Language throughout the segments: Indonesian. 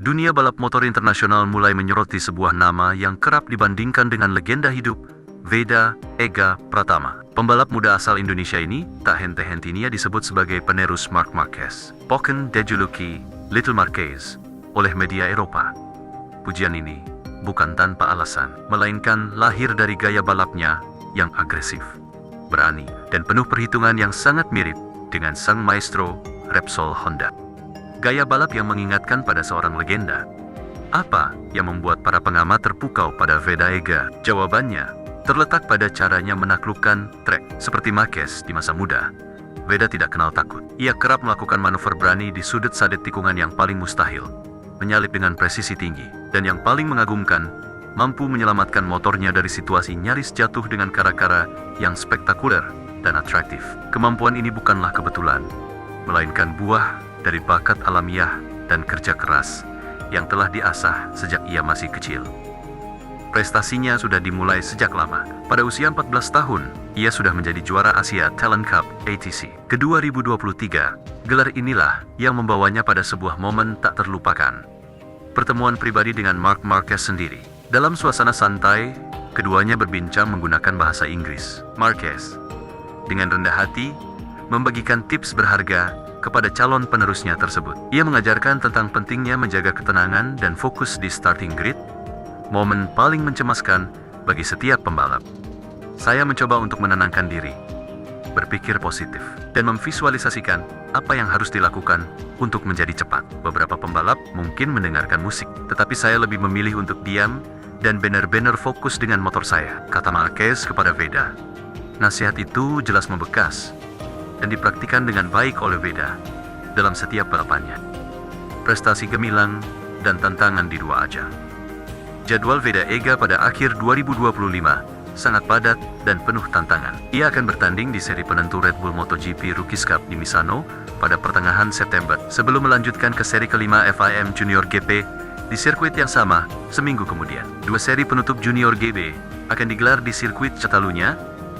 Dunia balap motor internasional mulai menyoroti sebuah nama yang kerap dibandingkan dengan legenda hidup, Veda Ega Pratama. Pembalap muda asal Indonesia ini tak henti-hentinya disebut sebagai penerus Marc Marquez, bahkan dijuluki Little Marquez oleh media Eropa. Pujian ini bukan tanpa alasan, melainkan lahir dari gaya balapnya yang agresif, berani, dan penuh perhitungan yang sangat mirip dengan sang maestro Repsol Honda. Gaya balap yang mengingatkan pada seorang legenda. Apa yang membuat para pengamat terpukau pada Veda Ega? Jawabannya terletak pada caranya menaklukkan trek. Seperti Marquez di masa muda, Veda tidak kenal takut. Ia kerap melakukan manuver berani di sudut sadet tikungan yang paling mustahil, menyalip dengan presisi tinggi, dan yang paling mengagumkan, mampu menyelamatkan motornya dari situasi nyaris jatuh dengan cara-cara yang spektakuler dan atraktif. Kemampuan ini bukanlah kebetulan, melainkan buah dari bakat alamiah dan kerja keras yang telah diasah sejak ia masih kecil. Prestasinya sudah dimulai sejak lama. Pada usia 14 tahun, ia sudah menjadi juara Asia Talent Cup ATC ke-2023. Gelar inilah yang membawanya pada sebuah momen tak terlupakan. Pertemuan pribadi dengan Marc Marquez sendiri. Dalam suasana santai, keduanya berbincang menggunakan bahasa Inggris. Marquez, dengan rendah hati, membagikan tips berharga kepada calon penerusnya tersebut. Ia mengajarkan tentang pentingnya menjaga ketenangan dan fokus di starting grid, momen paling mencemaskan bagi setiap pembalap. Saya mencoba untuk menenangkan diri, berpikir positif, dan memvisualisasikan apa yang harus dilakukan untuk menjadi cepat. Beberapa pembalap mungkin mendengarkan musik, tetapi saya lebih memilih untuk diam dan benar-benar fokus dengan motor saya, kata Marquez kepada Veda. Nasihat itu jelas membekas dan dipraktikkan dengan baik oleh Veda dalam setiap balapannya. Prestasi gemilang dan tantangan di dua ajang. Jadwal Veda Ega pada akhir 2025 sangat padat dan penuh tantangan. Ia akan bertanding di seri penentu Red Bull MotoGP Rookies Cup di Misano pada pertengahan September, sebelum melanjutkan ke seri kelima FIM Junior GP di sirkuit yang sama seminggu kemudian. Dua seri penutup Junior GP akan digelar di sirkuit Catalunya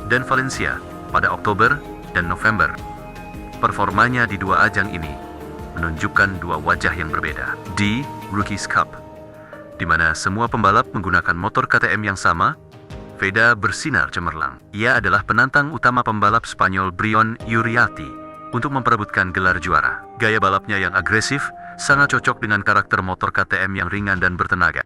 dan Valencia pada Oktober dan November. Performanya di dua ajang ini menunjukkan dua wajah yang berbeda. Di Rookies Cup, di mana semua pembalap menggunakan motor KTM yang sama, Veda bersinar cemerlang. Ia adalah penantang utama pembalap Spanyol Brion Uriarte untuk memperebutkan gelar juara. Gaya balapnya yang agresif sangat cocok dengan karakter motor KTM yang ringan dan bertenaga.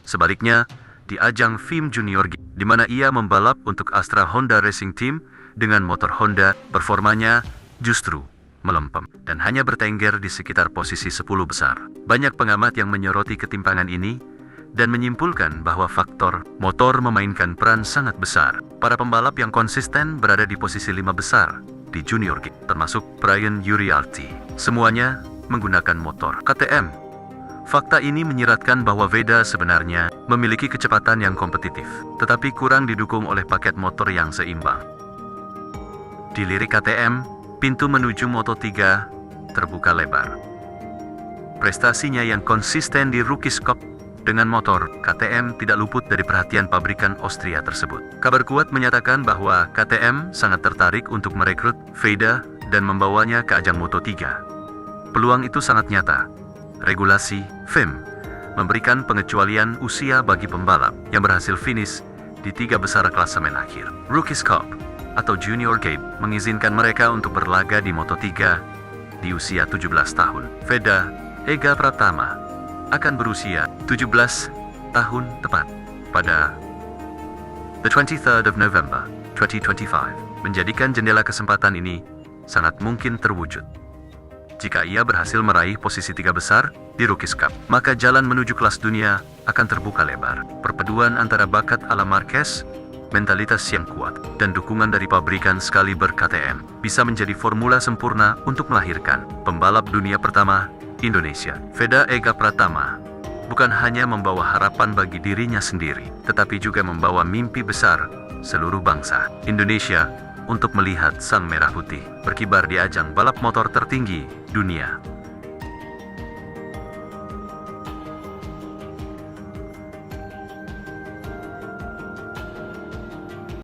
Sebaliknya, di ajang FIM Junior G, di mana ia membalap untuk Astra Honda Racing Team dengan motor Honda, performanya justru melempem dan hanya bertengger di sekitar posisi 10 besar. Banyak pengamat yang menyoroti ketimpangan ini dan menyimpulkan bahwa faktor motor memainkan peran sangat besar. Para pembalap yang konsisten berada di posisi 5 besar di Junior G, termasuk Brion Uriarte. Semuanya menggunakan motor KTM. Fakta ini menyiratkan bahwa Veda sebenarnya memiliki kecepatan yang kompetitif, tetapi kurang didukung oleh paket motor yang seimbang. Di lirik KTM, pintu menuju Moto3 terbuka lebar. Prestasinya yang konsisten di Rookies Cup dengan motor KTM tidak luput dari perhatian pabrikan Austria tersebut. Kabar kuat menyatakan bahwa KTM sangat tertarik untuk merekrut Veda dan membawanya ke ajang Moto3. Peluang itu sangat nyata. Regulasi FIM memberikan pengecualian usia bagi pembalap yang berhasil finish di 3 besar klasemen akhir. Rookies Cup atau Junior Cup mengizinkan mereka untuk berlaga di Moto3 di usia 17 tahun. Veda Ega Pratama akan berusia 17 tahun tepat pada the 23rd of November 2025, menjadikan jendela kesempatan ini sangat mungkin terwujud. Jika ia berhasil meraih posisi 3 besar di Rookies Cup, maka jalan menuju kelas dunia akan terbuka lebar. Perpaduan antara bakat ala Marquez, mentalitas yang kuat, dan dukungan dari pabrikan Excalibur KTM bisa menjadi formula sempurna untuk melahirkan pembalap dunia pertama Indonesia. Veda Ega Pratama bukan hanya membawa harapan bagi dirinya sendiri, tetapi juga membawa mimpi besar seluruh bangsa Indonesia untuk melihat sang merah putih berkibar di ajang balap motor tertinggi dunia.